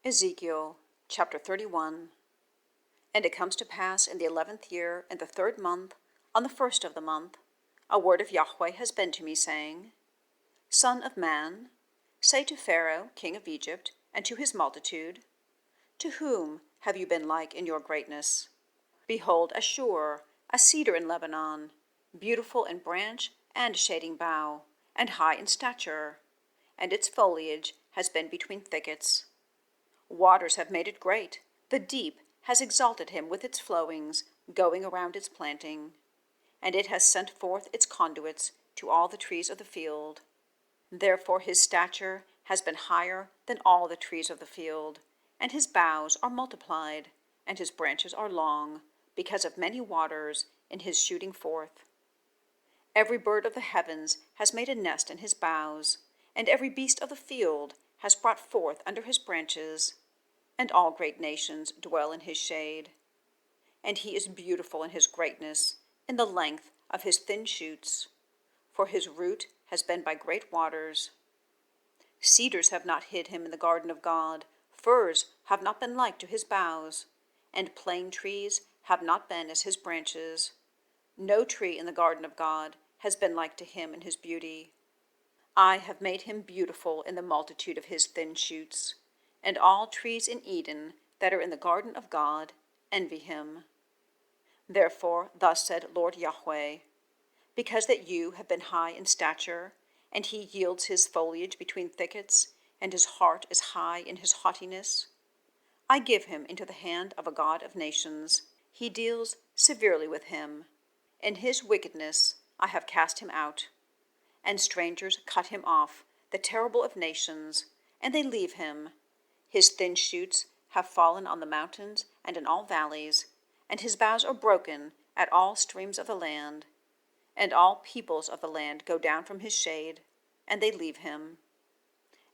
Ezekiel chapter 31. And it comes to pass in the 11th year, in the 3rd month, on the 1st of the month, a word of Yahweh has been to me, saying, Son of man, say to Pharaoh, king of Egypt, and to his multitude, To whom have you been like in your greatness? Behold, Asshur, a cedar in Lebanon, beautiful in branch and shading bough, and high in stature, and its foliage has been between thickets. Waters have made it great. The deep has exalted him with its flowings, going around its planting. And it has sent forth its conduits to all the trees of the field. Therefore his stature has been higher than all the trees of the field, and his boughs are multiplied, and his branches are long, because of many waters in his shooting forth. Every bird of the heavens has made a nest in his boughs, and every beast of the field has brought forth under his branches, and all great nations dwell in his shade. And he is beautiful in his greatness, in the length of his thin shoots, for his root has been by great waters. Cedars have not hid him in the garden of God, firs have not been like to his boughs, and plane trees have not been as his branches. No tree in the garden of God has been like to him in his beauty. I have made him beautiful in the multitude of his thin shoots, and all trees in Eden that are in the garden of God envy him. Therefore thus said Lord YHWH, because that you have been high in stature, and he yields his foliage between thickets, and his heart is high in his haughtiness, I give him into the hand of a God of nations. He deals severely with him. In his wickedness I have cast him out. And strangers cut him off, the terrible of nations, and they leave him. His thin shoots have fallen on the mountains and in all valleys, and his boughs are broken at all streams of the land. And all peoples of the land go down from his shade, and they leave him.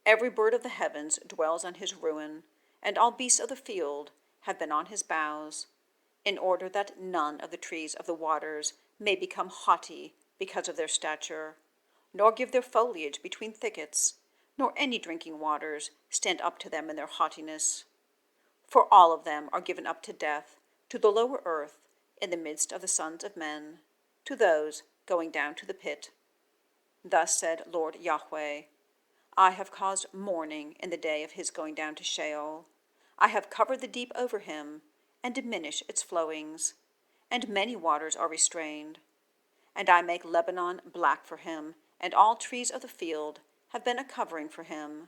Every bird of the heavens dwells on his ruin, and all beasts of the field have been on his boughs, in order that none of the trees of the waters may become haughty because of their stature, nor give their foliage between thickets, nor any drinking waters stand up to them in their haughtiness. For all of them are given up to death, to the lower earth, in the midst of the sons of men, to those going down to the pit. Thus said Lord YHWH, I have caused mourning in the day of his going down to Sheol. I have covered the deep over him, and diminish its flowings, and many waters are restrained. And I make Lebanon black for him, and all trees of the field have been a covering for him.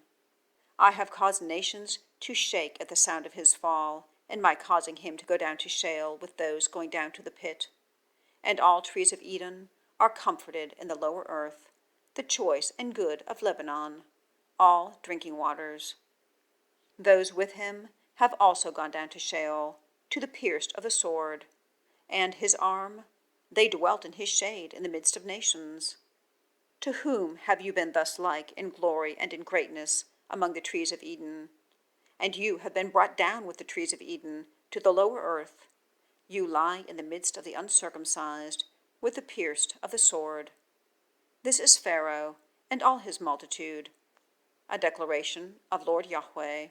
I have caused nations to shake at the sound of his fall, in my causing him to go down to Sheol with those going down to the pit. And all trees of Eden are comforted in the lower earth, the choice and good of Lebanon, all drinking waters. Those with him have also gone down to Sheol, to the pierced of the sword, and his arm, they dwelt in his shade in the midst of nations. To whom have you been thus like in glory and in greatness among the trees of Eden? And you have been brought down with the trees of Eden to the lower earth. You lie in the midst of the uncircumcised, with the pierced of the sword. This is Pharaoh and all his multitude. A declaration of Lord YHWH.